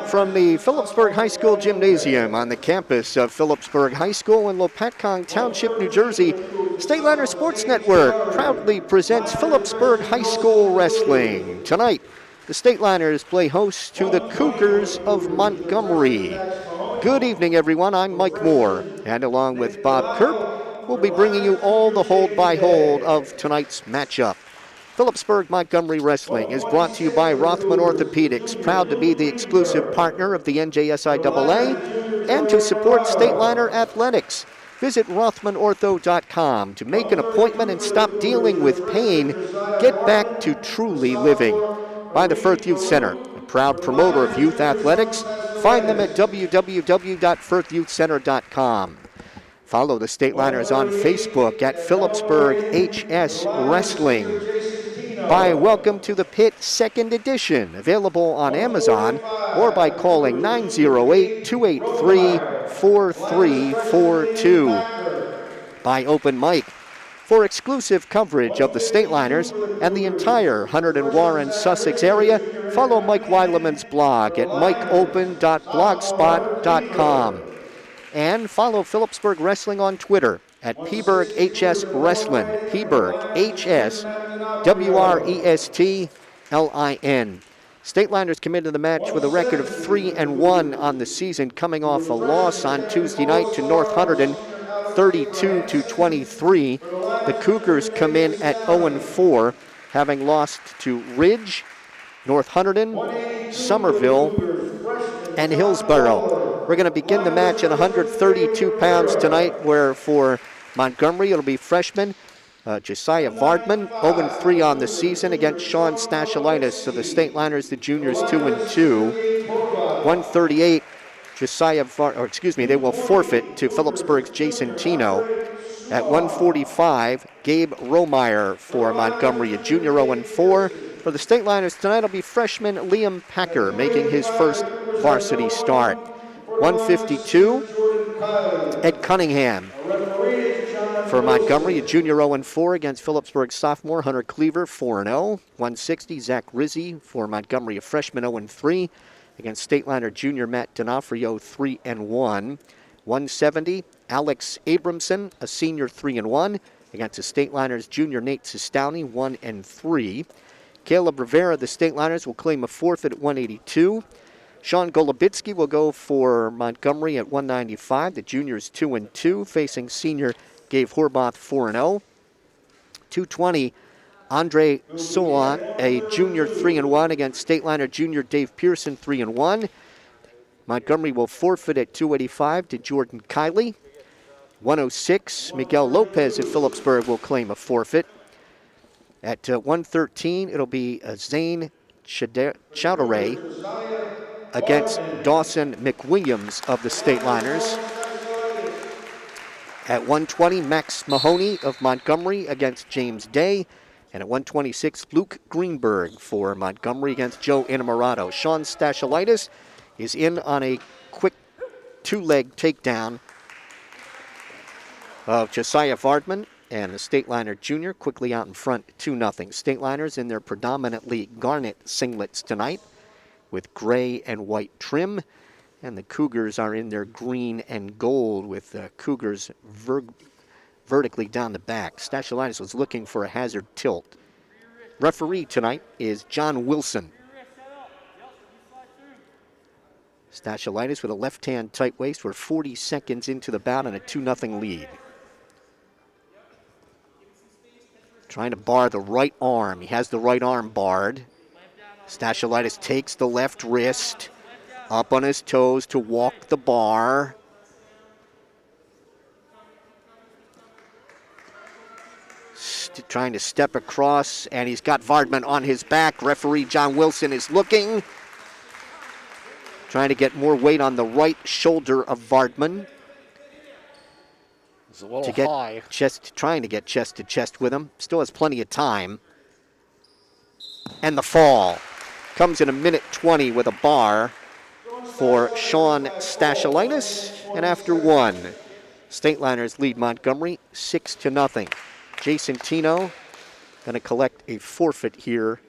From the Phillipsburg High School Gymnasium on the campus of Phillipsburg High School in Lopatcong Township, New Jersey, Stateliner Sports Network proudly presents Phillipsburg High School Wrestling. Tonight, the Stateliners play host to the Cougars of Montgomery. Good evening, everyone. I'm Mike Moore, and along with Bob Kerp, we'll be bringing you all the hold-by-hold of tonight's matchup. Phillipsburg Montgomery Wrestling is brought to you by Rothman Orthopedics, proud to be the exclusive partner of the NJSIAA and to support Stateliner Athletics. Visit RothmanOrtho.com to make an appointment and stop dealing with pain. Get back to truly living. By the Firth Youth Center, a proud promoter of youth athletics. Find them at www.firthyouthcenter.com. Follow the Stateliners on Facebook at Phillipsburg HS Wrestling. By Welcome to the Pit 2nd edition, available on Amazon or by calling 908-283-4342. By Open Mic. For exclusive coverage of the Stateliners and the entire Hunterdon and Warren, Sussex area, follow Mike Weileman's blog at mikeopen.blogspot.com. And follow Phillipsburg Wrestling on Twitter at Peberg HS Wrestling, Peberg HS WRESTLIN. Stateliners come into the match with a record of 3-1 on the season, coming off a loss on Tuesday night to North Hunterdon, 32-23. The Cougars come in at 0-4, having lost to Ridge, North Hunterdon, Somerville, and Hillsborough. We're going to begin the match at 132 pounds tonight, where for Montgomery it'll be freshman Josiah Vardman, 0-3 on the season against Sean Stachelitis. So the Stateliners, the juniors, 2-2. 138, they will forfeit to Phillipsburg's Jason Tino. At 145, Gabe Romeyer for Montgomery, a junior, 0-4. For the Stateliners tonight will be freshman Liam Packer making his first varsity start. 152, Ed Cunningham for Montgomery, a junior, 0-4 against Phillipsburg sophomore Hunter Cleaver, 4-0. 160, Zach Rizzi for Montgomery, a freshman, 0-3 against Stateliner junior Matt D'Onofrio, 3-1. 170, Alex Abramson, a senior, 3-1 against the Stateliners junior Nate Sestowney, 1-3. Caleb Rivera, the Stateliners, will claim a forfeit at 182. Sean Golubitsky will go for Montgomery at 195. The juniors 2-2, facing senior Gabe Horbath, 4-0. 220, Andre Solon, a junior, 3-1 against Stateliner junior Dave Pearson, 3-1. Montgomery will forfeit at 285 to Jordan Kiley. 106, Miguel Lopez at Phillipsburg will claim a forfeit. At 113, it'll be Zane Chowdhury against Dawson McWilliams of the Stateliners. At 120, Max Mahoney of Montgomery against James Day. And at 126, Luke Greenberg for Montgomery against Joe Inamorato. Sean Stachelitis is in on a quick two-leg takedown of Josiah Vardman, and the Stateliner junior quickly out in front, 2-0. Stateliners in their predominantly garnet singlets tonight with gray and white trim, and the Cougars are in their green and gold with the Cougars vertically down the back. Stachelitis was looking for a hazard tilt. Referee tonight is John Wilson. Stachelitis with a left-hand tight waist. We're 40 seconds into the bout and a 2-0 lead. Trying to bar the right arm. He has the right arm barred. Stachelitis takes the left wrist up on his toes to walk the bar. Trying to step across, and he's got Vardman on his back. Referee John Wilson is looking. Trying to get more weight on the right shoulder of Vardman. It's a little high. Trying to get chest to chest with him. Still has plenty of time. And the fall comes in 1:20 with a bar for Sean Stachelitis. And after one, Stateliners lead Montgomery 6-0. Jason Tino going to collect a forfeit here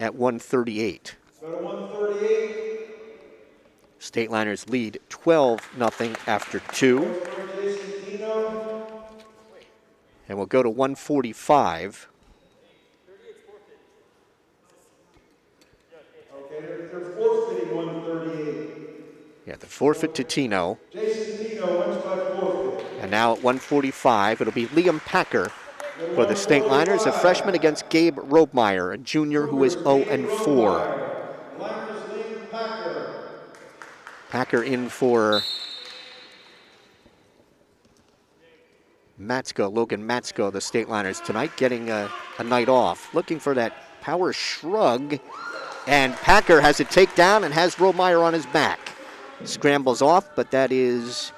at 138. Go to 138. Stateliners lead 12-0 after 2. And we'll go to 145. Okay, they're forfeiting 138. Yeah, the forfeit to Tino. Jason Tino, 1 spot forfeit. And now at 145, it'll be Liam Packer for the Stateliners, a freshman against Gabe Robemeyer, a junior who is 0-4. Packer in for Matsko, Logan Matsko, the Stateliners tonight, getting a night off. Looking for that power shrug, and Packer has a takedown and has Robemeyer on his back. Scrambles off, but that is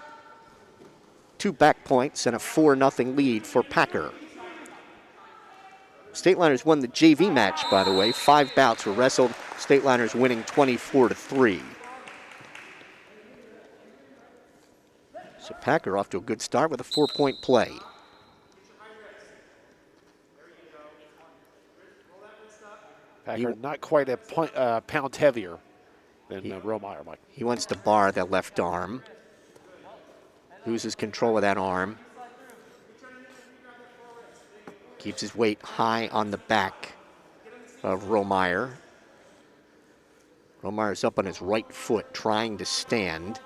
2 back points and a 4-0 lead for Packer. Stateliners won the JV match, by the way. 5 bouts were wrestled. Stateliners winning 24-3. So Packer off to a good start with a 4-point play. Packer not quite a pound heavier than Robemeyer, Mike. He wants to bar that left arm. Loses control of that arm. Keeps his weight high on the back of Robemeyer. Romeyer's up on his right foot, trying to stand.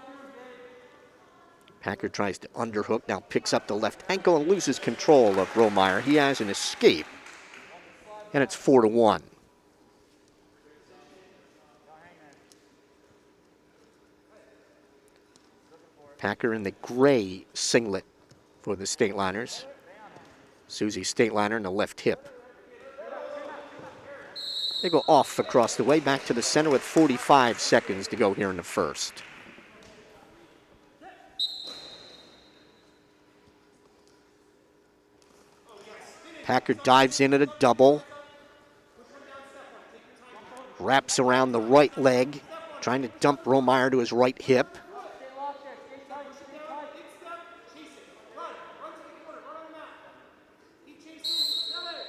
Packer tries to underhook, now picks up the left ankle and loses control of Robemeyer. He has an escape, and it's 4-1. Packer in the gray singlet for the Stateliners. Susie Stateliner in the left hip. They go off across the way, back to the center with 45 seconds to go here in the first. Packer dives in at a double. Wraps around the right leg, trying to dump Robemeyer to his right hip.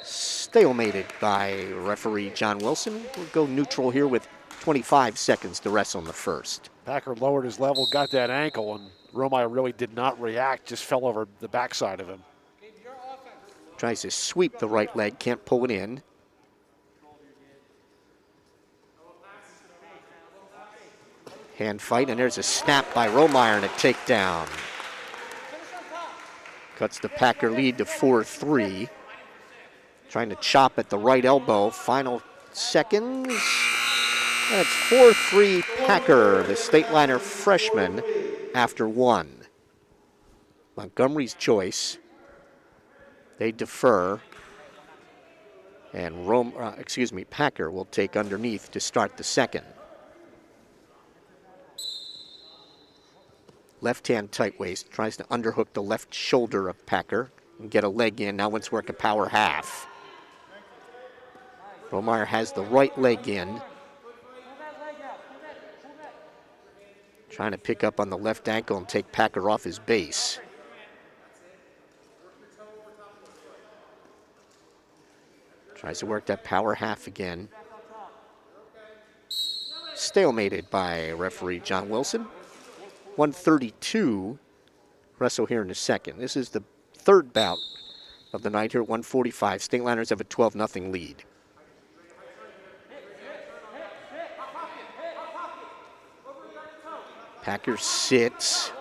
Stalemated by referee John Wilson. We'll go neutral here with 25 seconds to wrestle in the first. Packer lowered his level, got that ankle, and Robemeyer really did not react, just fell over the backside of him. Tries to sweep the right leg, can't pull it in. Hand fight, and there's a snap by Robemeyer and a takedown. Cuts the Packer lead to 4-3. Trying to chop at the right elbow. Final seconds. And it's 4-3 Packer, the Stateliner freshman, after 1. Montgomery's choice. They defer. And Packer will take underneath to start the second. Left-hand tight waist. Tries to underhook the left shoulder of Packer and get a leg in. Now wants to work a power half. Robemeyer has the right leg in. Trying to pick up on the left ankle and take Packer off his base. Tries to work that power half again. Stalemated by referee John Wilson. 132 wrestle here in the second. This is the third bout of the night here at 145. Stateliners have a 12-0 lead. Packer sits,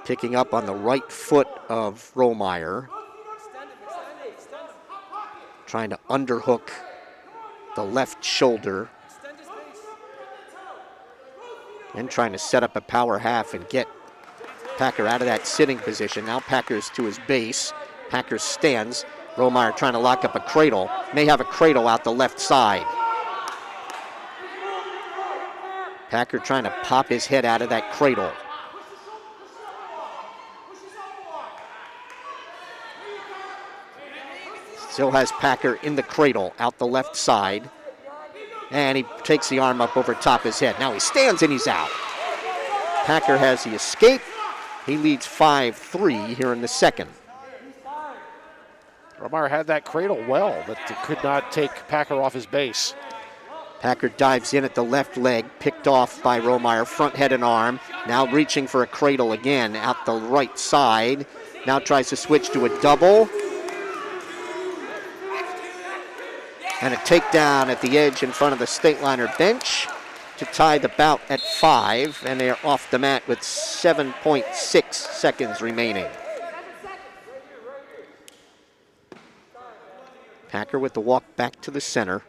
picking up on the right foot of Robemeyer. Trying to underhook the left shoulder. And trying to set up a power half and get Packer out of that sitting position. Now Packer's to his base. Packer stands. Robemeyer trying to lock up a cradle. May have a cradle out the left side. Packer trying to pop his head out of that cradle. Still has Packer in the cradle out the left side. And he takes the arm up over top his head. Now he stands and he's out. Packer has the escape. He leads 5-3 here in the second. Robemeyer had that cradle well, but could not take Packer off his base. Packer dives in at the left leg, picked off by Romeyer, front head and arm. Now reaching for a cradle again out the right side. Now tries to switch to a double. And a takedown at the edge in front of the Stateliner bench to tie the bout at 5, and they are off the mat with 7.6 seconds remaining. Packer with the walk back to the center.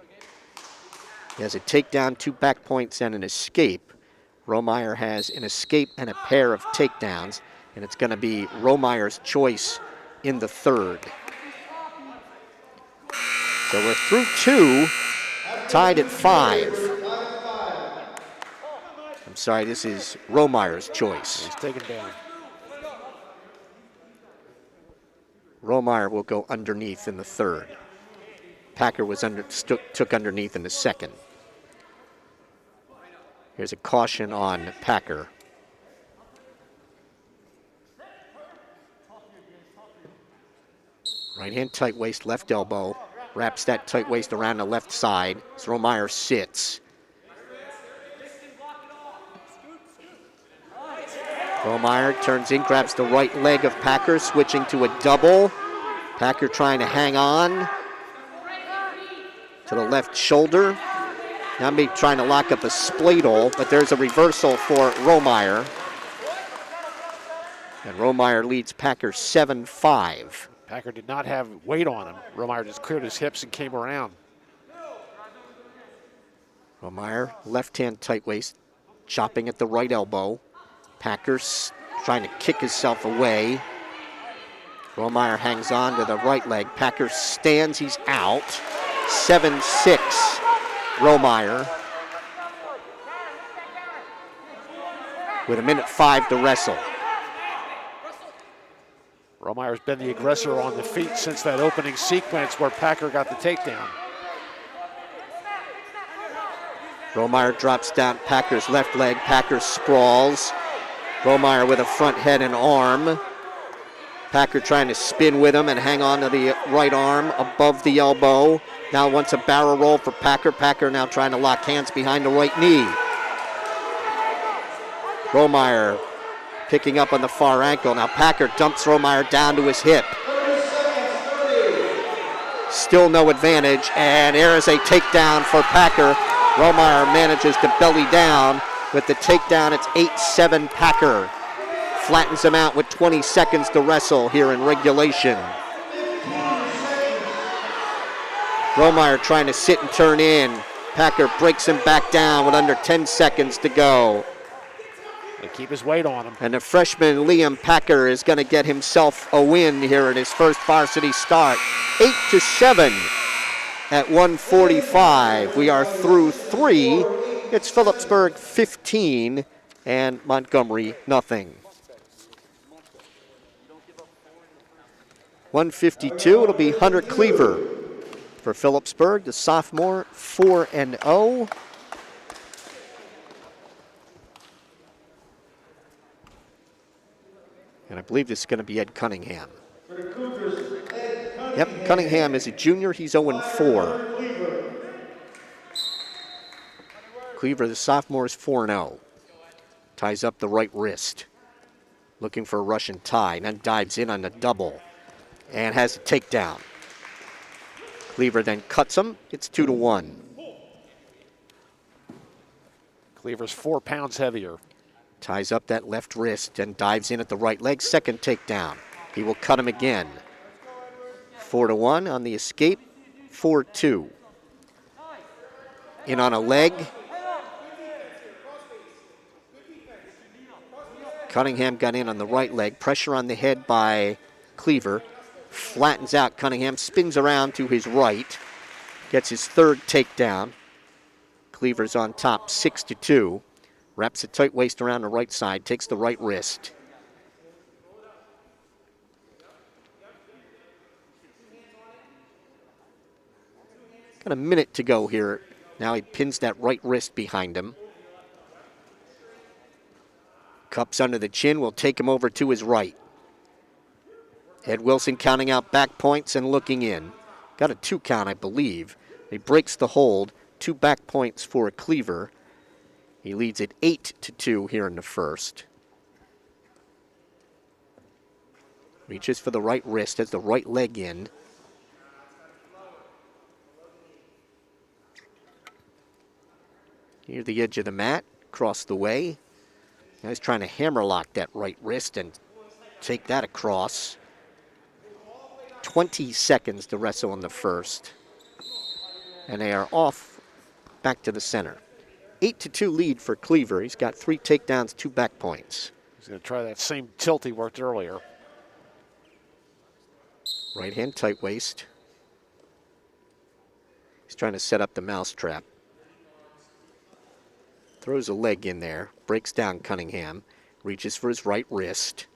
He has a takedown, 2 back points, and an escape. Romeyer has an escape and a pair of takedowns, and it's going to be Romeyer's choice in the third. So we're through 2, tied at 5. I'm sorry, this is Romeyer's choice. He's taken down. Romeyer will go underneath in the third. Packer was took underneath in the second. Here's a caution on Packer. Right hand tight waist, left elbow. Wraps that tight waist around the left side as Romeyer sits. Romeyer turns in, grabs the right leg of Packer, switching to a double. Packer trying to hang on to the left shoulder. Now maybe trying to lock up a spladle, but there's a reversal for Romeyer. And Romeyer leads Packer 7-5. Packer did not have weight on him. Romeyer just cleared his hips and came around. Romeyer, left hand tight waist, chopping at the right elbow. Packer's trying to kick himself away. Romeyer hangs on to the right leg. Packer stands, he's out. 7-6, Romeyer. With 1:05 to wrestle. Romeyer's been the aggressor on the feet since that opening sequence where Packer got the takedown. Romeyer drops down Packer's left leg. Packer sprawls. Romeyer with a front head and arm. Packer trying to spin with him and hang on to the right arm above the elbow. Now wants a barrel roll for Packer. Packer now trying to lock hands behind the right knee. Romeyer picking up on the far ankle. Now Packer dumps Romeyer down to his hip. Still no advantage, and there is a takedown for Packer. Romeyer manages to belly down with the takedown. It's 8-7 Packer. Flattens him out with 20 seconds to wrestle here in regulation. Romeyer trying to sit and turn in. Packer breaks him back down with under 10 seconds to go. They keep his weight on him. And the freshman Liam Packer is going to get himself a win here in his first varsity start. 8-7 at 145. We are through 3. It's Phillipsburg 15 and Montgomery nothing. 152, it'll be Hunter Cleaver for Phillipsburg, the sophomore, 4-0. And I believe this is going to be Ed Cunningham. Yep, Cunningham is a junior. He's 0-4. Cleaver, the sophomore, is 4-0. Ties up the right wrist. Looking for a Russian tie. And then dives in on the double. And has a takedown. Cleaver then cuts him. It's 2-1. Cleaver's 4 pounds heavier. Ties up that left wrist and dives in at the right leg. Second takedown. He will cut him again. 4-1 on the escape. 4-2. In on a leg. Cunningham got in on the right leg. Pressure on the head by Cleaver. Flattens out Cunningham. Spins around to his right. Gets his third takedown. Cleaver's on top, 6-2. Wraps a tight waist around the right side. Takes the right wrist. Got a minute to go here. Now he pins that right wrist behind him. Cups under the chin, will take him over to his right. Ed Wilson counting out back points and looking in. Got a 2 count, I believe. He breaks the hold, 2 back points for Cleaver. He leads it 8-2 here in the first. Reaches for the right wrist, has the right leg in. Near the edge of the mat, across the way. Now he's trying to hammerlock that right wrist and take that across. 20 seconds to wrestle in the first. And they are off back to the center. 8-2 lead for Cleaver. He's got 3 takedowns, 2 back points. He's going to try that same tilt he worked earlier. Right hand tight waist. He's trying to set up the mousetrap. Throws a leg in there, breaks down Cunningham, reaches for his right wrist.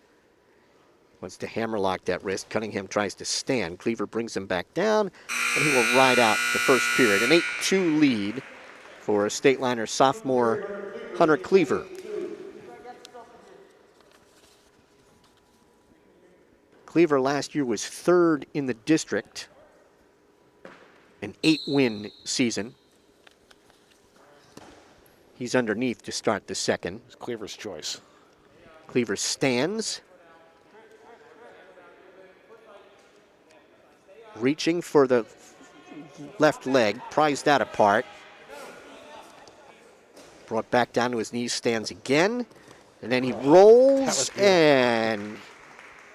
Wants to hammerlock that wrist. Cunningham tries to stand. Cleaver brings him back down, and he will ride out the first period. An 8-2 lead for Stateliner sophomore Hunter Cleaver. Cleaver last year was 3rd in the district, an 8-win season. He's underneath to start the second. It's Cleaver's choice. Cleaver stands. Reaching for the left leg, pries that apart. Brought back down to his knees, stands again. And then he rolls, and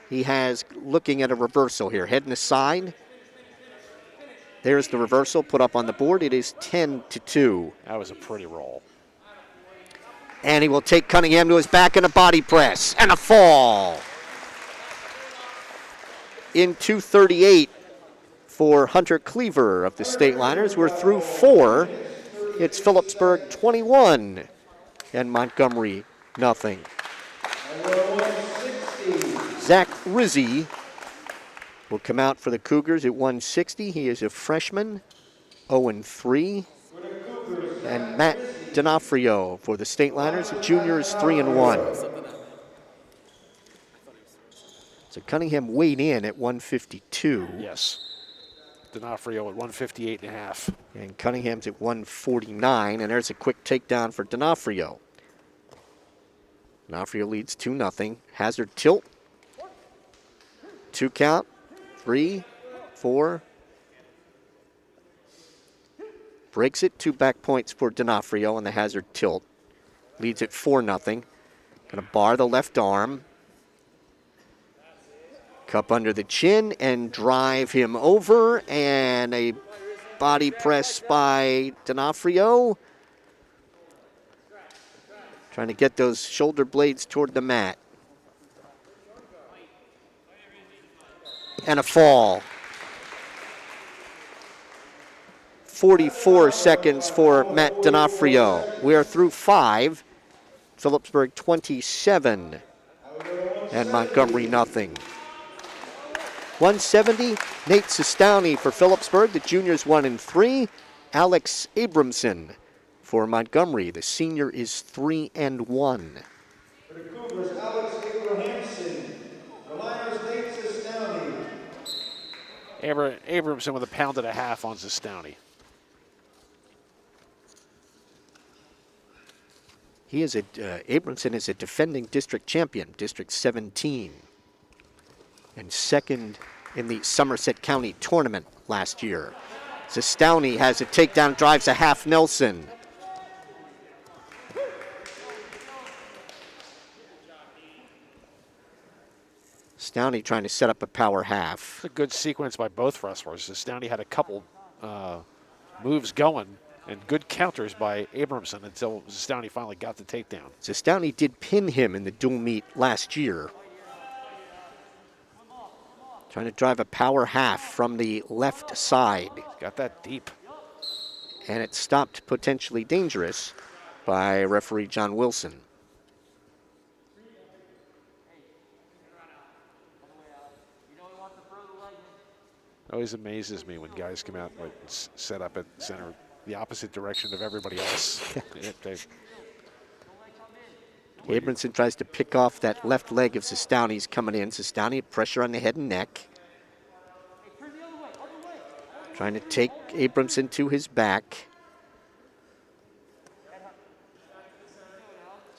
he has, looking at a reversal here, heading aside. There's the reversal put up on the board. It is 10-2. That was a pretty roll. And he will take Cunningham to his back in a body press and a fall. In 2:38 for Hunter Cleaver of the Stateliners. We're through 4. It's Phillipsburg 21 and Montgomery nothing. Zach Rizzi will come out for the Cougars at 160. He is a freshman, 0-3. And Matt D'Onofrio for the Stateliners, a junior, is 3-1. So Cunningham weighed in at 152. Yes. D'Onofrio at 158.5. And Cunningham's at 149, and there's a quick takedown for D'Onofrio. D'Onofrio leads 2-0. Hazard tilt. 2 count. 3, 4. Breaks it, 2 back points for D'Onofrio on the hazard tilt. Leads it 4-0. Gonna bar the left arm. Cup under the chin and drive him over, and a body press by D'Onofrio. Trying to get those shoulder blades toward the mat. And a fall. 44 seconds for Matt D'Onofrio. We are through 5. Phillipsburg 27 and Montgomery nothing. 170, Nate Sestowney for Phillipsburg. The junior's 1-3. Alex Abramson for Montgomery. The senior is 3-1. For the Cougars, Alex Abrahamson. The Liners, Nate Sestowney. Abramson with 1.5 pounds on Sestowney. He is Abramson is a defending district champion, District 17, and second in the Somerset County tournament last year. Sestowney has a takedown, drives a half Nelson. Sestowney trying to set up a power half. It's a good sequence by both wrestlers. Sestowney had a couple moves going and good counters by Abramson until Sestowney finally got the takedown. Sestowney did pin him in the dual meet last year. Trying to drive a power half from the left side. Got that deep. And it stopped potentially dangerous by referee John Wilson. Always amazes me when guys come out and set up at center the opposite direction of everybody else. Abramson tries to pick off that left leg of Sestowney's coming in. Sestowney, pressure on the head and neck. Trying to take Abramson to his back.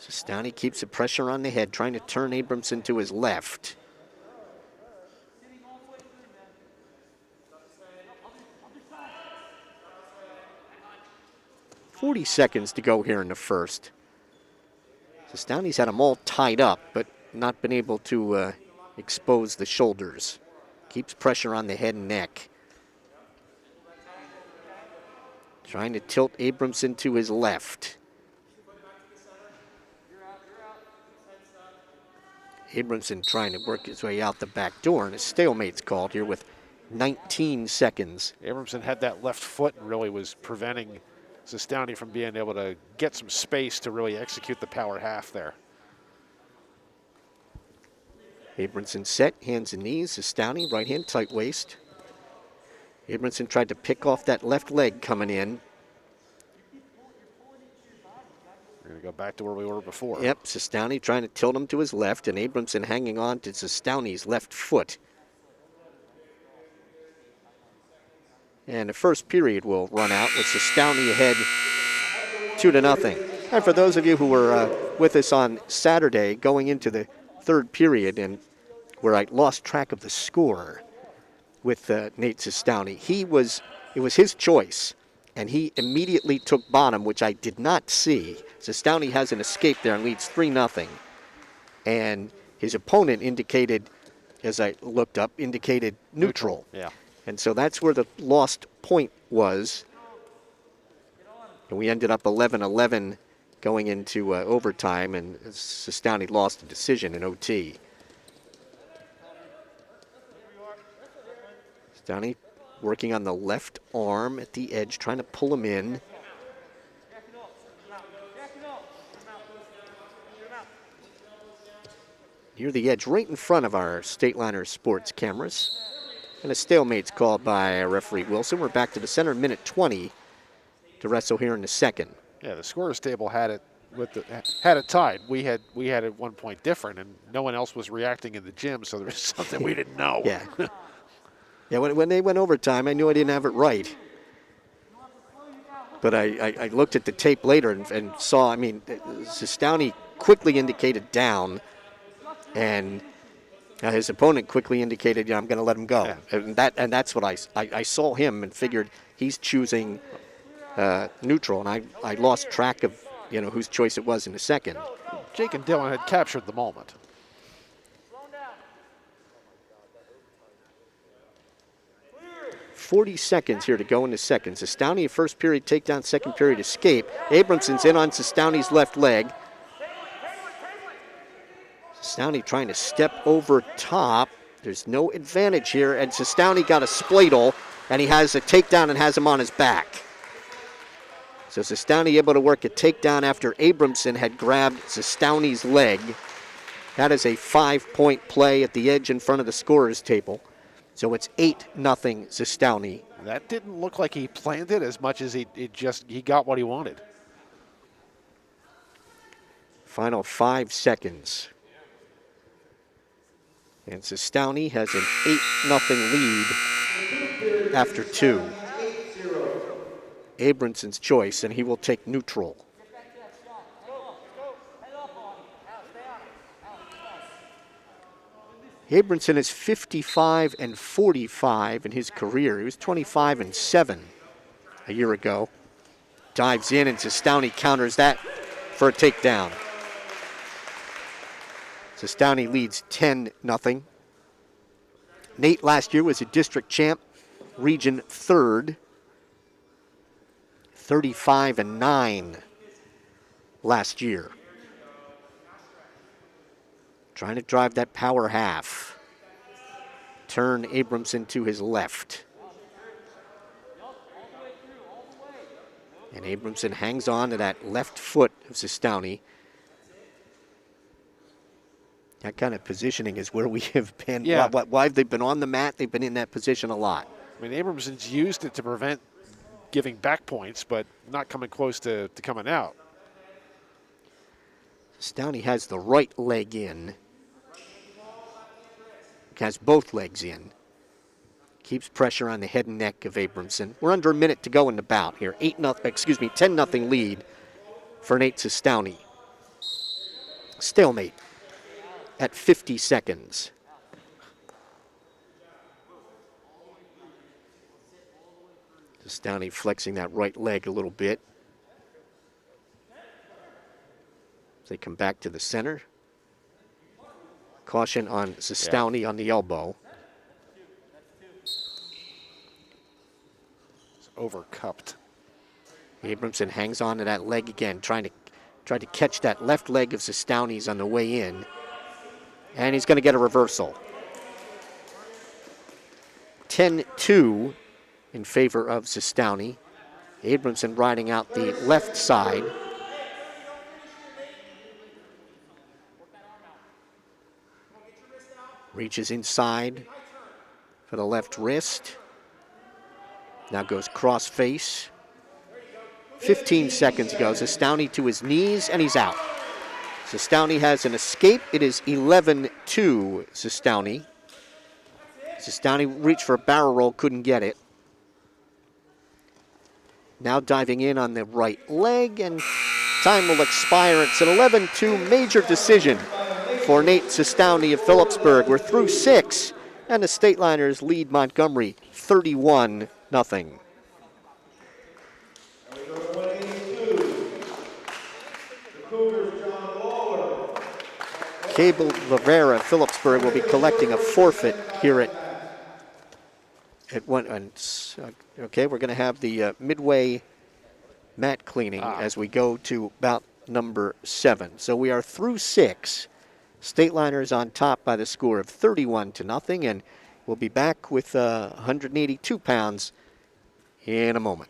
Sestouni keeps the pressure on the head, trying to turn Abramson to his left. 40 seconds to go here in the first. Sestouni's had them all tied up, but not been able to expose the shoulders. Keeps pressure on the head and neck. Trying to tilt Abramson to his left. Abramson trying to work his way out the back door, and a stalemate's called here with 19 seconds. Abramson had that left foot and really was preventing Sestouni from being able to get some space to really execute the power half there. Abramson set, hands and knees. Sestouni, right hand tight waist. Abramson tried to pick off that left leg coming in. We're going to go back to where we were before. Yep, Sestouni trying to tilt him to his left, and Abramson hanging on to Sestouni's left foot. And the first period will run out with Sestouni ahead 2-0. And for those of you who were with us on Saturday going into the third period and where I lost track of the score with Nate Sestouni, it was his choice, and he immediately took bottom, which I did not see. Sestouni has an escape there and leads 3-0. And his opponent indicated, as I looked up, indicated neutral. Yeah. And so that's where the lost point was. And we ended up 11-11 going into overtime, and Sestouni lost the decision in OT. Sestouni working on the left arm at the edge, trying to pull him in. Near the edge, right in front of our Stateliner sports cameras. And a stalemate's called by referee Wilson. We're back to the center, minute 20 to wrestle here in the second. Yeah, the scorer's table had it tied. We had it 1 point different, and no one else was reacting in the gym, so there was something we didn't know. Yeah. Yeah, when they went overtime, I knew I didn't have it right. But I looked at the tape later and saw, Sestouni quickly indicated down, and his opponent quickly indicated, I'm going to let him go. Yeah. And that's what I saw him and figured he's choosing neutral, and I lost track of whose choice it was in a second. Jake and Dylan had captured the moment. .40 seconds here to go in the second. Sestouni, first period takedown, second period escape. Abramson's in on Sestouni's left leg. Sestouni trying to step over top. There's no advantage here, and Sestouni got a spladle, and he has a takedown and has him on his back. So Sestouni able to work a takedown after Abramson had grabbed Sestouni's leg. That is a 5-point play at the edge in front of the scorer's table. So it's 8-0 Sestouni. That didn't look like he planned it as much as he got what he wanted. Final 5 seconds. And Sestouni has an 8-0 lead after 2. Abramson's choice, and he will take neutral. Abramson is 55-45 in his career. He was 25-7 a year ago. Dives in, and Sestouni counters that for a takedown. Sestouni leads 10-0. Nate last year was a district champ, region 3rd. 35-9 last year. Trying to drive that power half. Turn Abramson to his left. And Abramson hangs on to that left foot of Sestouni. That kind of positioning is where we have been. Yeah. Why they've been on the mat, they've been in that position a lot. Abramson's used it to prevent giving back points, but not coming close to coming out. Sestouni has the right leg in. Has both legs in. Keeps pressure on the head and neck of Abramson. We're under a minute to go in the bout here. 10-0 lead for Nate Sestouni. Stalemate at 50 seconds. Downey flexing that right leg a little bit. As they come back to the center. Caution on Stateliner on the elbow. It's overcupped. Abramson hangs on to that leg again, trying to catch that left leg of Statelin's on the way in. And he's going to get a reversal. 10-2 in favor of Stateliner. Abramson riding out the left side. Reaches inside for the left wrist. Now goes cross face. 15 seconds ago. Stateliner to his knees, and he's out. Stateliner has an escape. It is 11-2 Stateliner. Stateliner reached for a barrel roll, couldn't get it. Now diving in on the right leg, and time will expire. It's an 11-2 major decision for Nate Stateliner of Phillipsburg. We're through 6, and the Stateliners lead Montgomery 31-0. Cable Rivera, Phillipsburg, will be collecting a forfeit here at one. Okay, we're going to have the midway mat cleaning as we go to bout number 7. So we are through 6. Stateliners on top by the score of 31-0, and we'll be back with 182 pounds in a moment.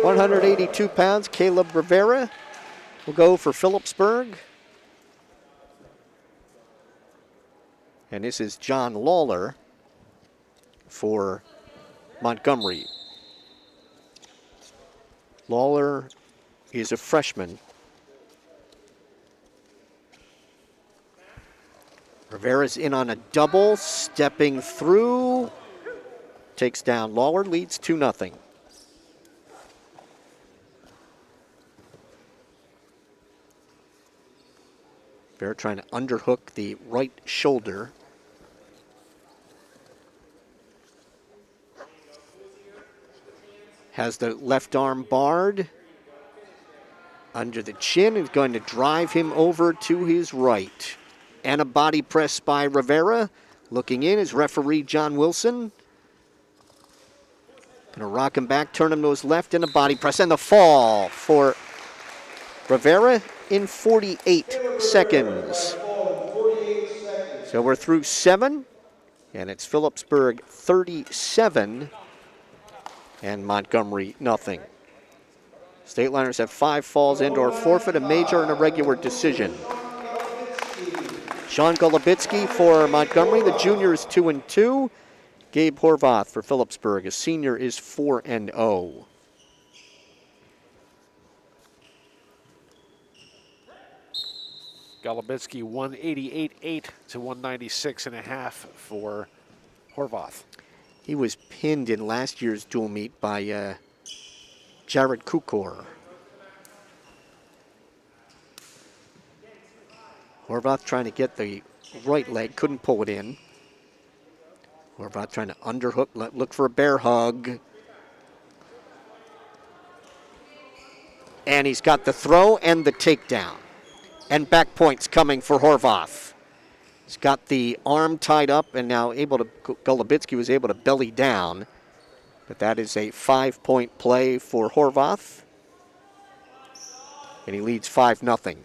£182, Caleb Rivera will go for Phillipsburg. And this is John Lawler for Montgomery. Lawler is a freshman. Rivera's in on a double, stepping through. Takes down Lawler, leads 2-0. Rivera trying to underhook the right shoulder. Has the left arm barred. Under the chin, is going to drive him over to his right. And a body press by Rivera. Looking in is referee John Wilson. Gonna rock him back, turn him to his left, and a body press. And the fall for Rivera in 48 seconds. So we're through 7, and it's Phillipsburg 37 and Montgomery nothing. Stateliners have 5 falls and/or forfeit, a major, and a regular decision. Sean Golubitsky for Montgomery. The junior is 2-2. Gabe Horvath for Phillipsburg. A senior is 4-0. Golubitsky 188.8 to 196.5 for Horvath. He was pinned in last year's dual meet by Jared Kukor. Horvath trying to get the right leg, couldn't pull it in. Horvath trying to underhook, look for a bear hug. And he's got the throw and the takedown. And back points coming for Horvath. He's got the arm tied up and now Golubitsky was able to belly down. But that is a 5-point play for Horvath. And he leads 5-0.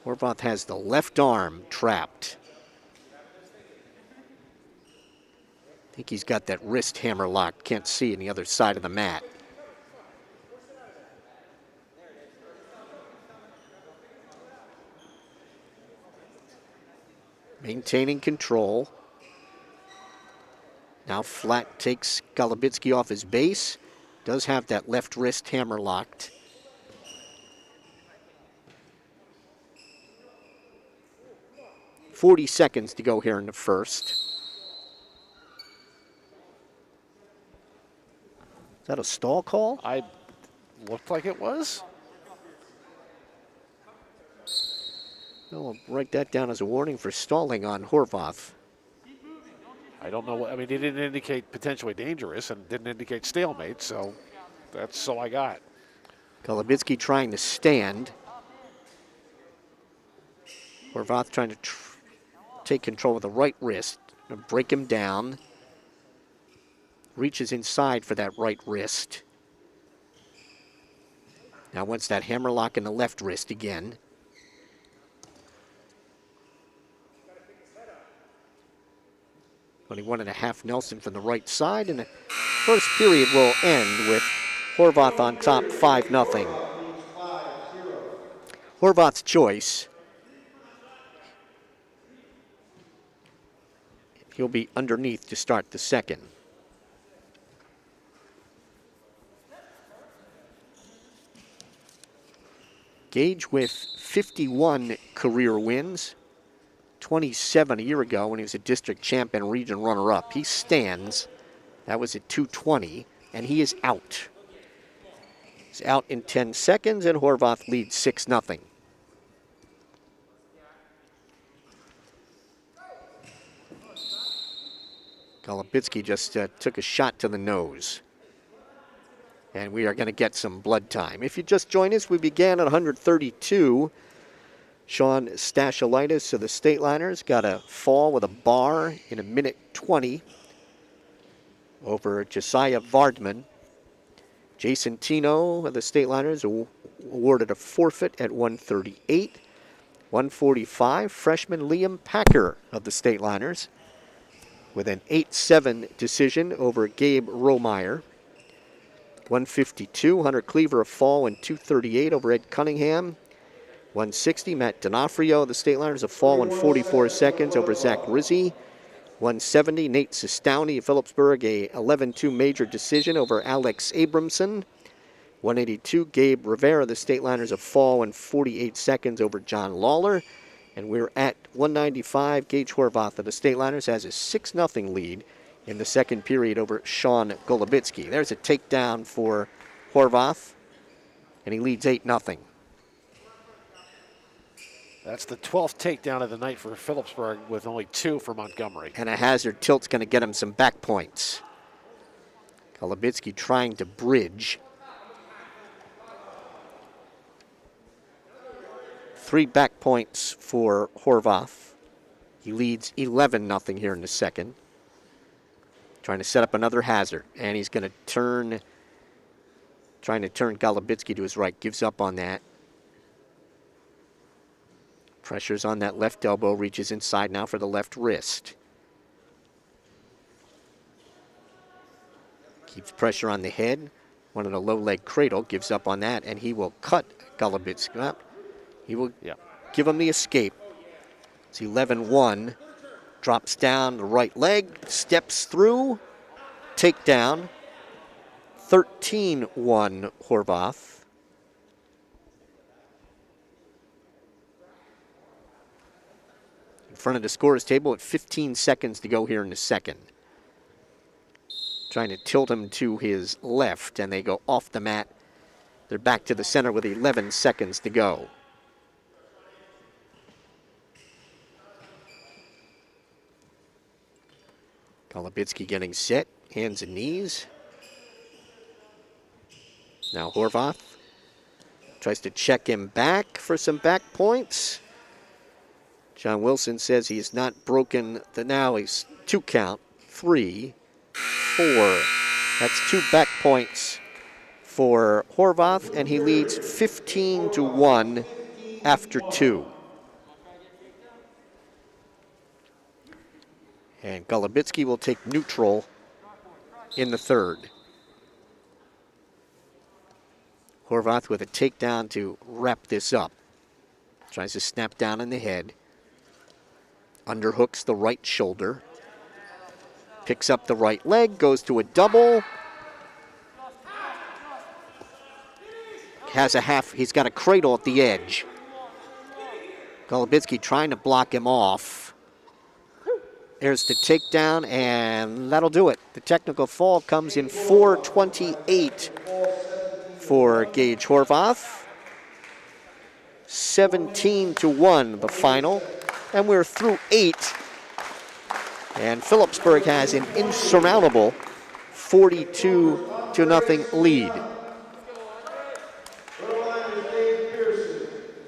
Horvath has the left arm trapped. I think he's got that wrist hammer locked. Can't see on the other side of the mat. Maintaining control. Now Flat takes Golubitsky off his base. Does have that left wrist hammer locked. .40 seconds to go here in the first. Is that a stall call? I looked like it was. I'll write that down as a warning for stalling on Horvath. I don't know. I mean, it didn't indicate potentially dangerous and didn't indicate stalemate, so that's all I got. Golubitsky trying to stand. Horvath trying to take control of the right wrist, break him down. Reaches inside for that right wrist. Now wants that hammer lock in the left wrist again. Only 1.5 Nelson from the right side, and the first period will end with Horvath on top 5-0. Horvath's choice. He'll be underneath to start the second. Gage with 51 career wins, 27 a year ago when he was a district champ and region runner-up. He stands. That was at 2:20, and he is out. He's out in 10 seconds, and Horvath leads 6-0. Golubitsky just took a shot to the nose. And we are going to get some blood time. If you just joined us, we began at 132. Sean Stateliner of the Stateliners got a fall with a bar in 1:20 over Josiah Vardman. Jason Tino of the Stateliners awarded a forfeit at 138. 145, freshman Liam Packer of the Stateliners with an 8-7 decision over Gabe Romeyer. 152, Hunter Cleaver a fall in 238 over Ed Cunningham. 160, Matt D'Onofrio, the Stateliners, a fall in 44 seconds over Zach Rizzi. 170, Nate Sestowney of Phillipsburg, a 11-2 major decision over Alex Abramson. 182, Gabe Rivera, the Stateliners, a fall in 48 seconds over John Lawler. And we're at 195, Gage Horvath of the Stateliners has a 6-0 lead in the second period over Sean Golubitsky. There's a takedown for Horvath, and he leads 8-0. That's the 12th takedown of the night for Phillipsburg with only 2 for Montgomery. And a hazard tilt's going to get him some back points. Golubitsky trying to bridge. 3 back points for Horvath. He leads 11-0 here in the second. Trying to set up another hazard, and he's going to turn, trying to turn Golubitsky to his right. Gives up on that. Pressure's on that left elbow, reaches inside now for the left wrist. Keeps pressure on the head. One of the low leg cradle, gives up on that, and he will cut Golubitsky up. He will give him the escape. It's 11-1. Drops down the right leg, steps through, takedown. 13-1 Horvath. In front of the scorer's table at 15 seconds to go here in the second. Trying to tilt him to his left, and they go off the mat. They're back to the center with 11 seconds to go. Golubitsky getting set, hands and knees. Now Horvath tries to check him back for some back points. John Wilson says he's not broken the now. He's 2 count, 3, 4. That's 2 back points for Horvath, and he leads 15-1 after 2. And Golubitsky will take neutral in the third. Horvath with a takedown to wrap this up. Tries to snap down in the head. Underhooks the right shoulder. Picks up the right leg, goes to a double. Has a half, he's got a cradle at the edge. Golubitsky trying to block him off. There's the takedown, and that'll do it. The technical fall comes in 4:28 for Gage Horvath. 17-1 the final, and we're through 8. And Phillipsburg has an insurmountable 42-0 lead.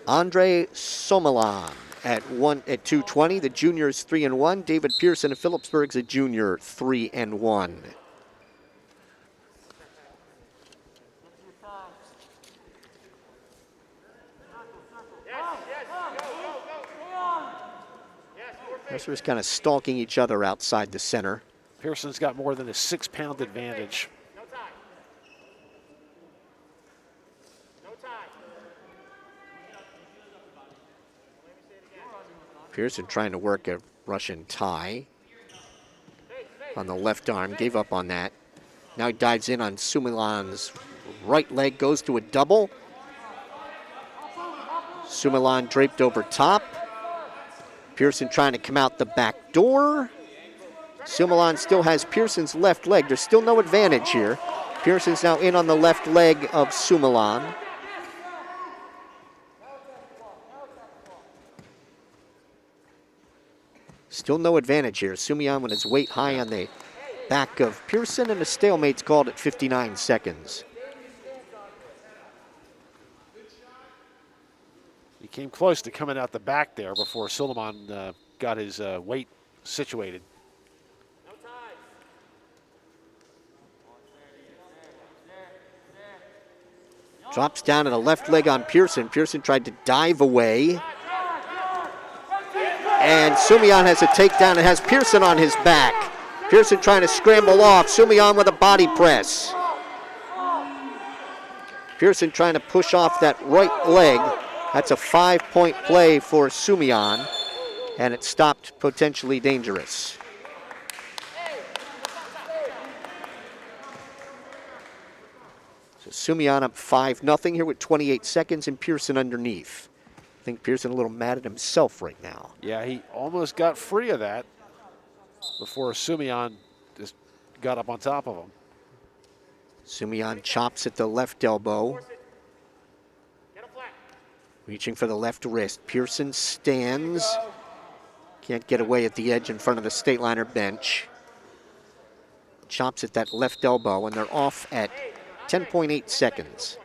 Andre Somalan at 220. The junior's 3-1. David Pearson of Phillipsburg's a junior 3-1. Wrestlers kind of stalking each other outside the center. Pearson's got more than a 6-pound advantage. Pearson trying to work a Russian tie on the left arm, gave up on that. Now he dives in on Sumilan's right leg, goes to a double. Sumilan draped over top. Pearson trying to come out the back door. Sumilan still has Pearson's left leg. There's still no advantage here. Pearson's now in on the left leg of Sumilan. Still no advantage here. Sumilan with his weight high on the back of Pearson, and a stalemate's called at 59 seconds. He came close to coming out the back there before Suleiman got his weight situated. Drops down to the left leg on Pearson. Pearson tried to dive away. And Sumian has a takedown and has Pearson on his back. Pearson trying to scramble off. Sumian with a body press. Pearson trying to push off that right leg That's a 5-point play for Sumian, and it stopped potentially dangerous. So Sumian up 5-0 here with 28 seconds, and Pearson underneath. I think Pearson a little mad at himself right now. Yeah, he almost got free of that before Sumian just got up on top of him. Sumian chops at the left elbow. Reaching for the left wrist. Pearson stands. Can't get away at the edge in front of the Stateliner bench. Chops at that left elbow, and they're off at 10.8 seconds.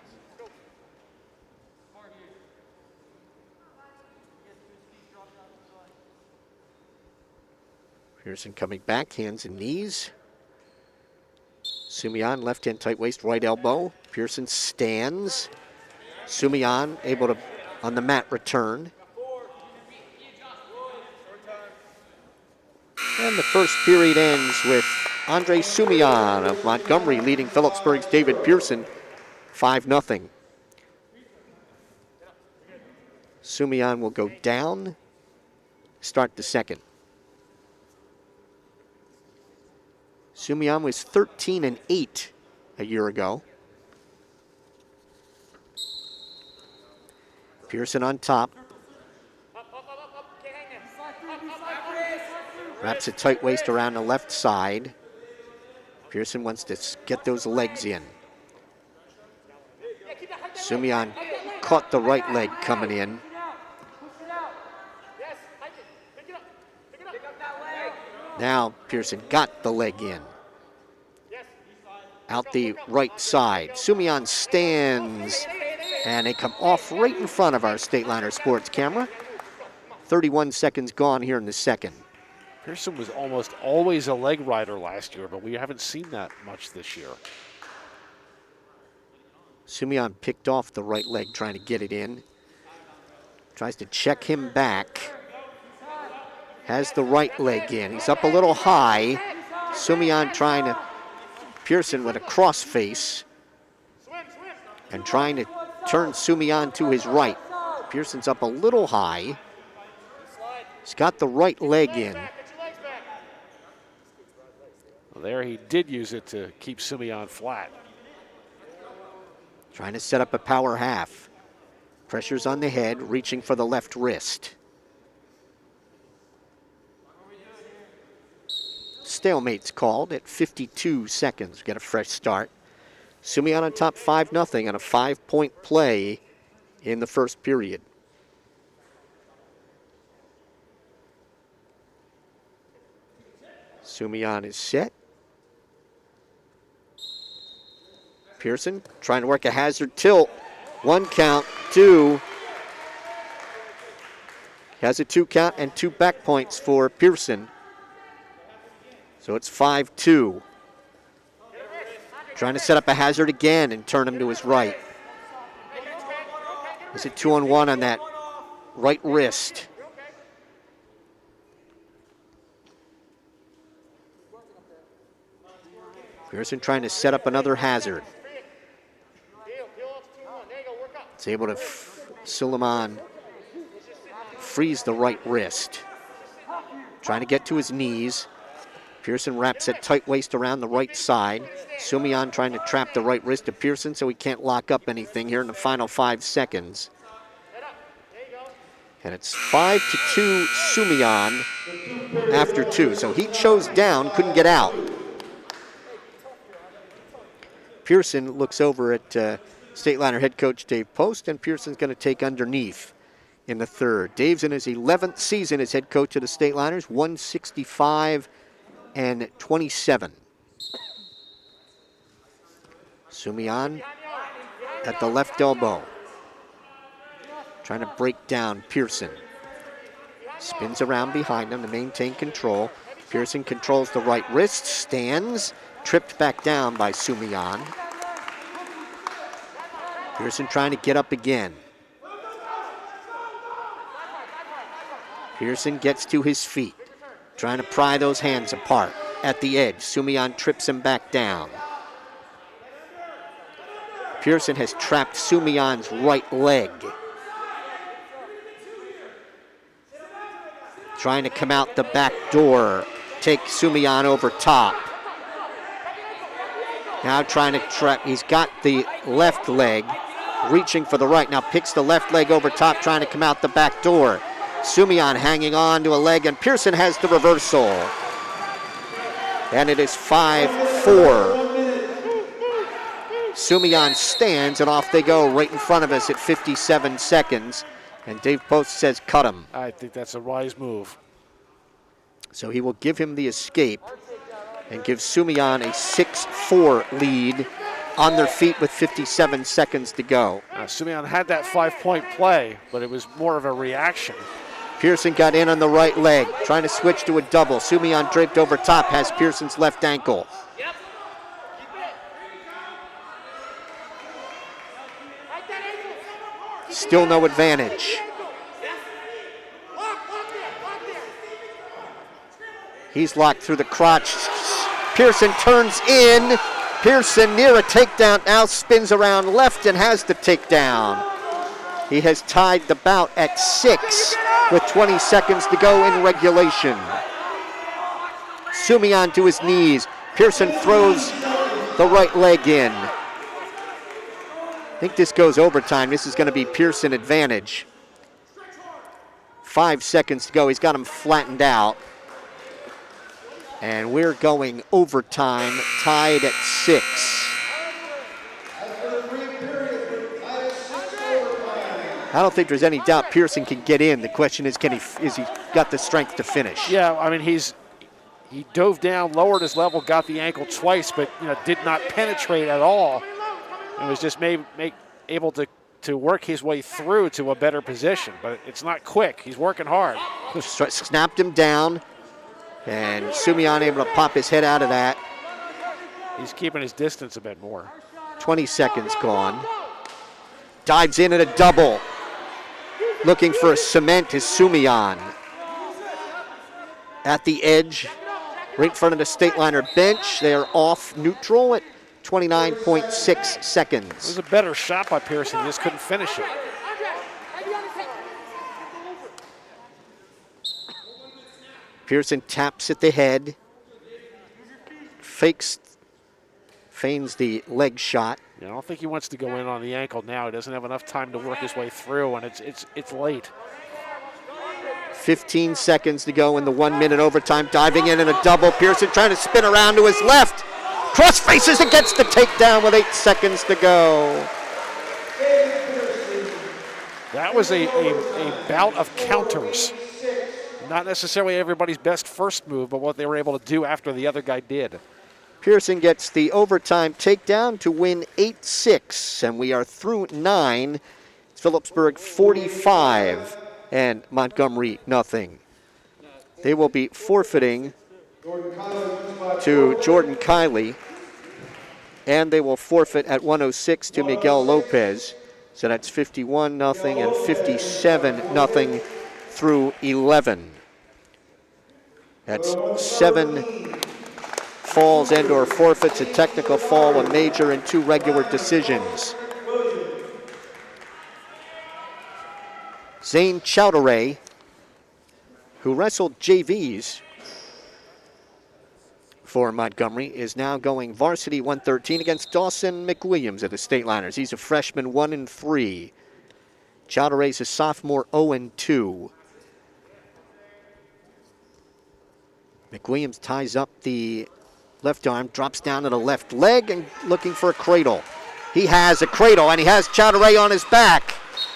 Pearson coming back, hands and knees. Sumian, left hand tight waist, right elbow. Pearson stands. Sumian able to, on the mat, return. And the first period ends with Andre Sumian of Montgomery leading Phillipsburg's David Pearson 5-0. Sumian will go down, start the second. Sumian was 13-8 a year ago. Pearson on top. Wraps a tight waist around the left side. Pearson wants to get those legs in. Sumian caught the right leg coming in. Now Pearson got the leg in. Out the right side. Sumian stands, and they come off right in front of our Stateliner Sports camera. 31 seconds gone here in the second. Pearson was almost always a leg rider last year, but we haven't seen that much this year. Sumian picked off the right leg trying to get it in. Tries to check him back. Has the right leg in. He's up a little high. Sumian trying to, Pearson with a cross face and trying to turn Sumian to his right. Pearson's up a little high. He's got the right leg in. Well, there he did use it to keep Sumian flat. Trying to set up a power half. Pressure's on the head, reaching for the left wrist. Stalemate's called at 52 seconds. Get a fresh start. Sumian on top 5-0 on a 5-point play in the first period. Sumian is set. Pearson trying to work a hazard tilt. 1 count, 2. Has a 2 count and 2 back points for Pearson. So it's 5-2. Trying to set up a hazard again and turn him to his right. Is it 2-on-1 on that right wrist? Pearson trying to set up another hazard. It's able to, Suleiman frees the right wrist. Trying to get to his knees. Pearson wraps that tight waist around the right side. Sumian trying to trap the right wrist of Pearson so he can't lock up anything here in the final 5 seconds. And it's 5-2 Sumian after 2. So he chose down, couldn't get out. Pearson looks over at Stateliner head coach Dave Post, and Pearson's going to take underneath in the third. Dave's in his 11th season as head coach of the Stateliners, 165-27. Sumian at the left elbow. Trying to break down Pearson. Spins around behind him to maintain control. Pearson controls the right wrist, stands, tripped back down by Sumian. Pearson trying to get up again. Pearson gets to his feet, trying to pry those hands apart at the edge. Sumian trips him back down. Pearson has trapped Sumian's right leg. trying to come out the back door, take Sumian over top. Now trying to trap, he's got the left leg, reaching for the right. Now picks the left leg over top, trying to come out the back door. Sumian hanging on to a leg, and Pearson has the reversal. And it is 5-4. Sumian stands, and off they go right in front of us at 57 seconds. And Dave Post says cut him. I think that's a wise move. So he will give him the escape and give Sumian a 6-4 lead on their feet with 57 seconds to go. Sumian had that 5-point play, but it was more of a reaction. Pearson got in on the right leg, trying to switch to a double. Sumian draped over top, has Pearson's left ankle. Still no advantage. He's locked through the crotch. Pearson turns in. Pearson near a takedown, now spins around left and has the takedown. He has tied the bout at 6 with 20 seconds to go in regulation. Sumian to his knees. Pearson throws the right leg in. I think this goes overtime. This is going to be Pearson advantage. 5 seconds to go. He's got him flattened out. And we're going overtime, tied at 6. I don't think there's any doubt Pearson can get in. The question is, is he got the strength to finish? Yeah, I mean, he dove down, lowered his level, got the ankle twice, but did not penetrate at all. And was just able to work his way through to a better position. But it's not quick. He's working hard. Snapped him down. And Sumian able to pop his head out of that. He's keeping his distance a bit more. 20 seconds gone. Dives in at a double. Looking for a cement is Sumian. At the edge, right in front of the Stateliner bench. They are off neutral at 29.6 seconds. It was a better shot by Pearson. He just couldn't finish it. Pearson taps at the head, feigns the leg shot. I don't think he wants to go in on the ankle now. He doesn't have enough time to work his way through, and it's late. 15 seconds to go in the 1 minute overtime. Diving in a double. Pearson trying to spin around to his left. Cross faces and gets the takedown with 8 seconds to go. That was a bout of counters. Not necessarily everybody's best first move, but what they were able to do after the other guy did. Pearson gets the overtime takedown to win 8-6, and we are through 9. It's Phillipsburg 45 and Montgomery nothing. They will be forfeiting to Jordan Kiley, and they will forfeit at 106 to Miguel Lopez. So that's 51-0 and 57-0 through 11. That's 7 falls and or forfeits, a technical fall, a major, and 2 regular decisions. Zane Chowdhury, who wrestled JVs for Montgomery, is now going varsity 113 against Dawson McWilliams at the Stateliners. He's a freshman 1-3. Chowdhury's a sophomore 0-2. McWilliams ties up the left arm, drops down to the left leg and looking for a cradle. He has a cradle and he has Chowdhury on his back.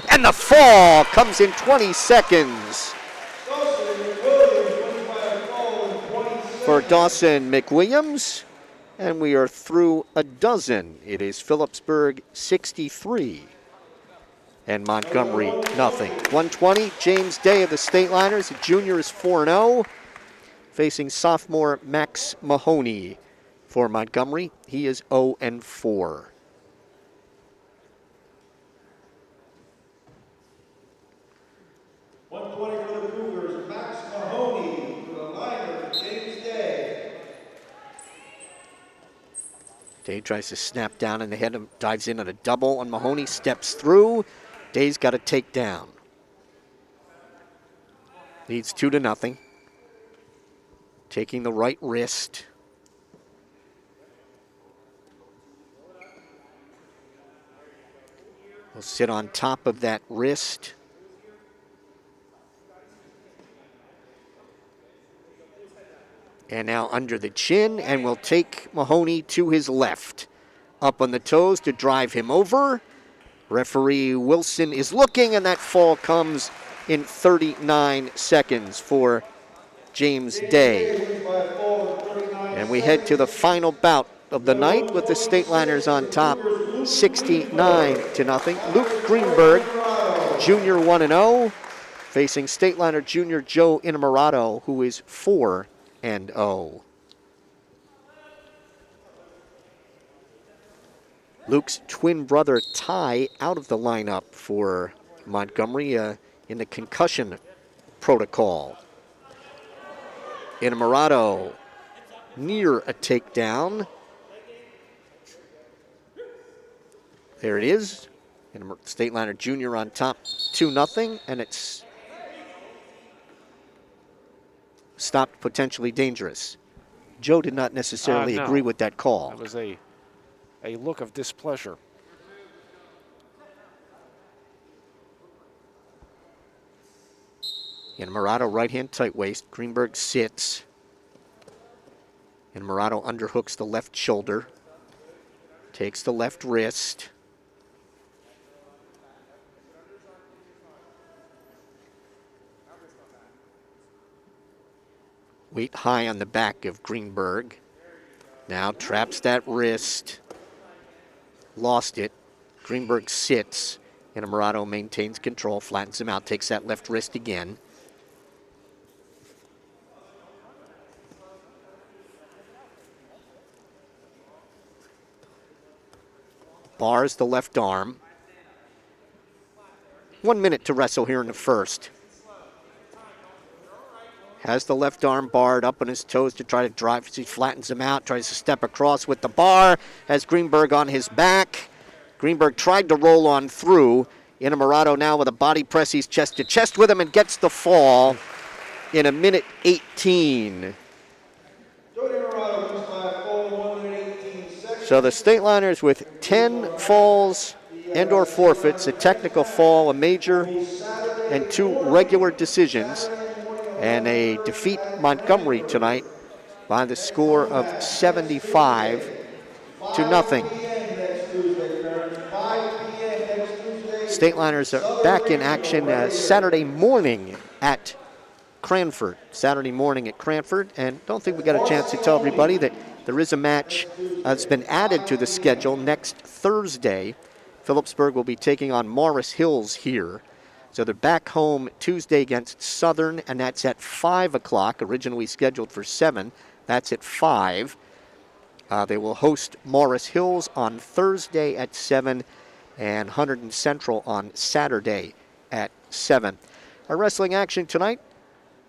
And the fall comes in 20 seconds for Dawson McWilliams. And we are through a dozen. It is Phillipsburg 63 and Montgomery nothing. 120, James Day of the Stateliners. A junior is 4-0. Facing sophomore Max Mahoney for Montgomery. He is 0-4. For the Cougars, Max Mahoney. For the Liner, James Day. Day tries to snap down in the head and dives in on a double on Mahoney, steps through. Day's got a takedown. Leads 2-0. Taking the right wrist. Will sit on top of that wrist. And now under the chin, and will take Mahoney to his left. Up on the toes to drive him over. Referee Wilson is looking, and that fall comes in 39 seconds for James Day. And we head to the final bout of the night with the Stateliners on top, 69-0. Luke Greenberg, Junior 1-0, facing Stateliner Junior Joe Innamorato, who is 4-0. Luke's twin brother Ty out of the lineup for Montgomery in the concussion protocol. Innamorato near a takedown. There it is. Stateliner Junior on top 2-0, and it's stopped potentially dangerous. Joe did not necessarily No. agree with that call. That was a look of displeasure. Innamorato right hand tight waist. Greenberg sits. Innamorato underhooks the left shoulder. Takes the left wrist. Weight high on the back of Greenberg. Now traps that wrist. Lost it. Greenberg sits. Innamorato maintains control, flattens him out, takes that left wrist again. Bars the left arm. 1 minute to wrestle here in the first. Has the left arm barred up on his toes to try to drive. He flattens him out, tries to step across with the bar. Has Greenberg on his back. Greenberg tried to roll on through. Innamorato now with a body press. He's chest to chest with him and gets the fall in 1:18. So the Stateliners with 10 falls and or forfeits, a technical fall, a major, and 2 regular decisions. And a defeat Montgomery tonight by the score of 75-0. Stateliners are back in action Saturday morning at Cranford. And don't think we got a chance to tell everybody that there is a match that's been added to the schedule next Thursday. Phillipsburg will be taking on Morris Hills here. So they're back home Tuesday against Southern, and that's at 5 o'clock, originally scheduled for 7. That's at 5. They will host Morris Hills on Thursday at 7 and Hunterdon Central on Saturday at 7. Our wrestling action tonight,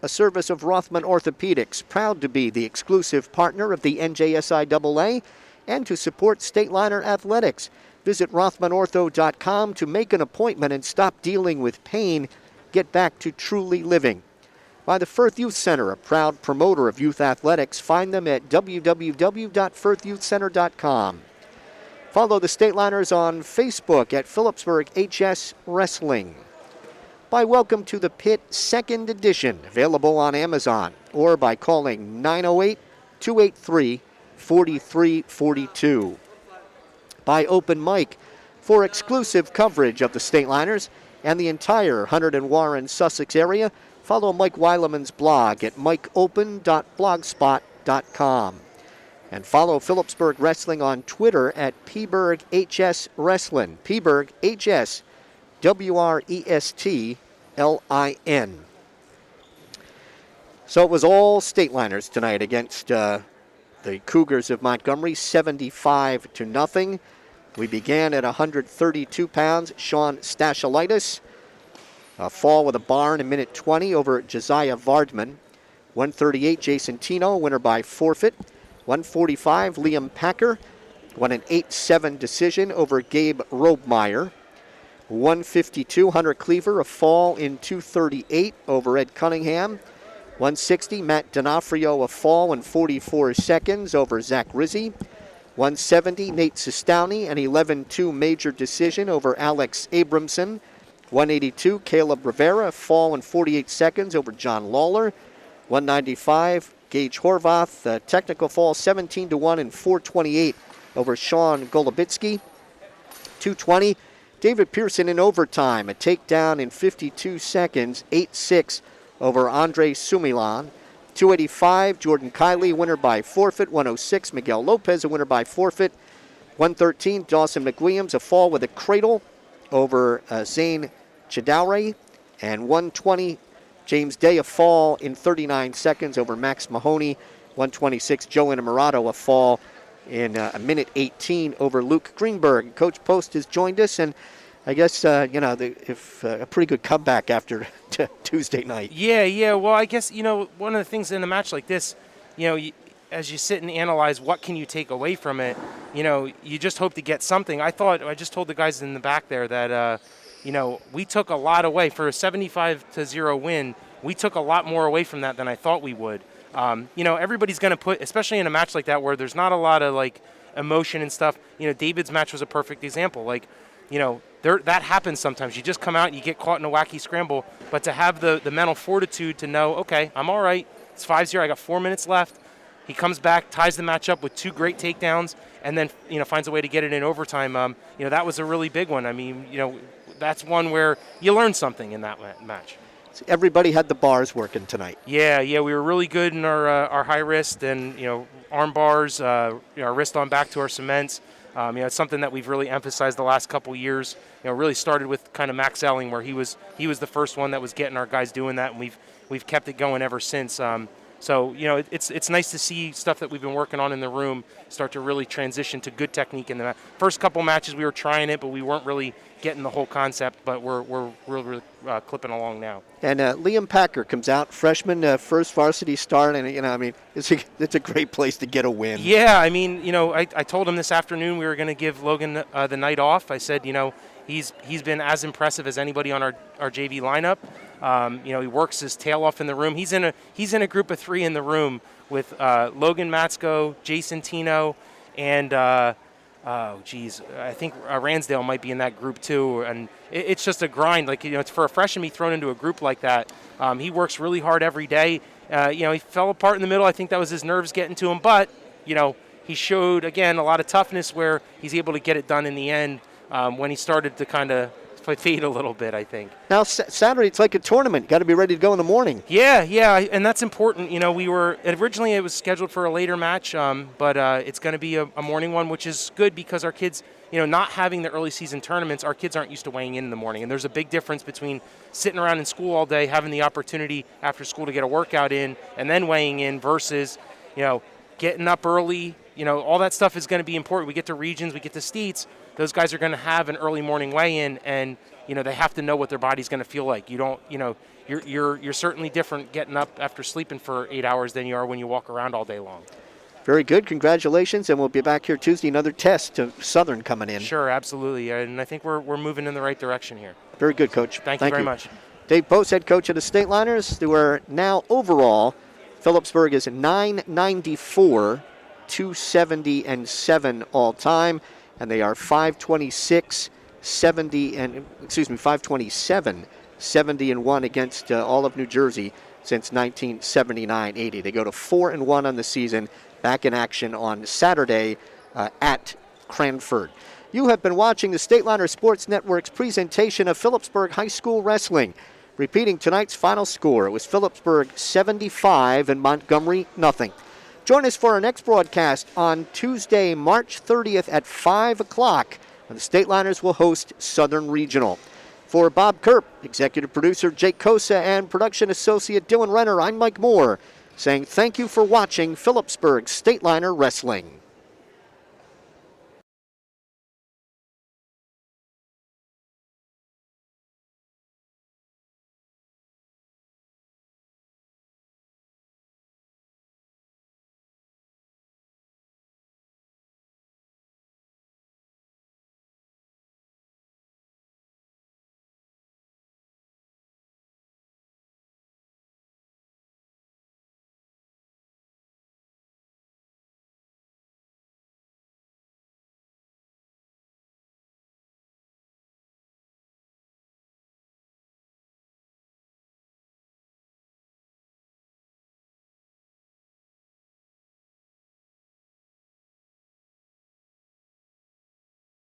a service of Rothman Orthopedics, proud to be the exclusive partner of the NJSIAA and to support Stateliner Athletics. Visit RothmanOrtho.com to make an appointment and stop dealing with pain. Get back to truly living. By the Firth Youth Center, a proud promoter of youth athletics. Find them at www.firthyouthcenter.com. Follow the Stateliners on Facebook at Phillipsburg HS Wrestling. By Welcome to the Pit 2nd edition, available on Amazon, or by calling 908-283-4342. By Open Mic, for exclusive coverage of the Stateliners and the entire Hunterdon, Warren, Sussex area, follow Mike Weileman's blog at mikeopen.blogspot.com. And follow Phillipsburg Wrestling on Twitter at Pberg HS Wrestling. Pberg HS, WRESTLIN. So it was all Stateliners tonight against the Cougars of Montgomery, 75-0. We began at 132 pounds. Sean Stashalitis, a fall with a bar in 1:20 over Josiah Vardman. 138, Jason Tino, winner by forfeit. 145, Liam Packer, won an 8-7 decision over Gabe Robemeyer. 152, Hunter Cleaver, a fall in 2:38 over Ed Cunningham. 160, Matt D'Onofrio, a fall in 44 seconds over Zach Rizzi. 170, Nate Sestowney, an 11-2 major decision over Alex Abramson. 182, Caleb Rivera, a fall in 48 seconds over John Lawler. 195, Gage Horvath, a technical fall 17-1 in 428 over Sean Golubitsky. 220, David Pearson in overtime, a takedown in 52 seconds, 8-6 over Andre Sumilan. 285, Jordan Kiley, winner by forfeit. 106, Miguel Lopez, a winner by forfeit. 113, Dawson McWilliams, a fall with a cradle over Zane Chidowry. And 120, James Day, a fall in 39 seconds over Max Mahoney. 126, Joe Inamorado, a fall in a minute 18 over Luke Greenberg. Coach Post has joined us, and I guess, a pretty good comeback after Tuesday night. Yeah. Well, I guess, one of the things in a match like this, as you sit and analyze what can you take away from it, you just hope to get something. I just told the guys in the back there that, we took a lot away. For a 75-0 win, we took a lot more away from that than I thought we would. Everybody's going to put, especially in a match like that where there's not a lot of, emotion and stuff. David's match was a perfect example. That happens sometimes. You just come out and you get caught in a wacky scramble. But to have the mental fortitude to know, okay, I'm all right. It's 5-0. I got 4 minutes left. He comes back, ties the match up with 2 great takedowns, and then finds a way to get it in overtime. That was a really big one. I mean, that's one where you learn something in that match. Everybody had the bars working tonight. Yeah, we were really good in our high wrist and arm bars, our wrist on back to our cements. It's something that we've really emphasized the last couple years. Really started with kind of Max Elling, where he was the first one that was getting our guys doing that, and we've kept it going ever since. So it's nice to see stuff that we've been working on in the room start to really transition to good technique in the first couple matches. We were trying it, but we weren't really getting the whole concept. But we're really clipping along now. And Liam Packer comes out, freshman, first varsity start, and it's a great place to get a win. Yeah, I told him this afternoon we were going to give Logan the night off. I said, he's been as impressive as anybody on our JV lineup. He works his tail off in the room. He's in a group of 3 in the room with Logan Matsko, Jason Tino, and I think Ransdale might be in that group too. And it's just a grind. It's for a freshman to be thrown into a group like that. He works really hard every day. He fell apart in the middle. I think that was his nerves getting to him. But he showed again a lot of toughness where he's able to get it done in the end. When he started to kind of fade a little bit, I think. Now, Saturday, it's like a tournament. Got to be ready to go in the morning. Yeah, and that's important. We were originally it was scheduled for a later match, but it's going to be a morning one, which is good because our kids, not having the early season tournaments, our kids aren't used to weighing in the morning. And there's a big difference between sitting around in school all day, having the opportunity after school to get a workout in, and then weighing in versus, getting up early. All that stuff is going to be important. We get to regions, we get to Steets. Those guys are going to have an early morning weigh-in, and they have to know what their body's going to feel like. You don't, you're certainly different getting up after sleeping for 8 hours than you are when you walk around all day long. Very good. Congratulations, and we'll be back here Tuesday. Another test to Southern coming in. Sure, absolutely, and I think we're moving in the right direction here. Very good, Coach. Thank you very much. Dave Post, head coach of the Stateliners, who are now overall, Phillipsburg is 994, 270-7 all time. And they are 527, 70-1 against all of New Jersey since 1979-80. They go to 4-1 on the season, back in action on Saturday at Cranford. You have been watching the Stateliner Sports Network's presentation of Phillipsburg High School Wrestling. Repeating tonight's final score, it was Phillipsburg 75 and Montgomery nothing. Join us for our next broadcast on Tuesday, March 30th at 5 o'clock, when the Stateliners will host Southern Regional. For Bob Kerp, executive producer Jake Kosa, and production associate Dylan Renner, I'm Mike Moore, saying thank you for watching Phillipsburg Stateliner Wrestling.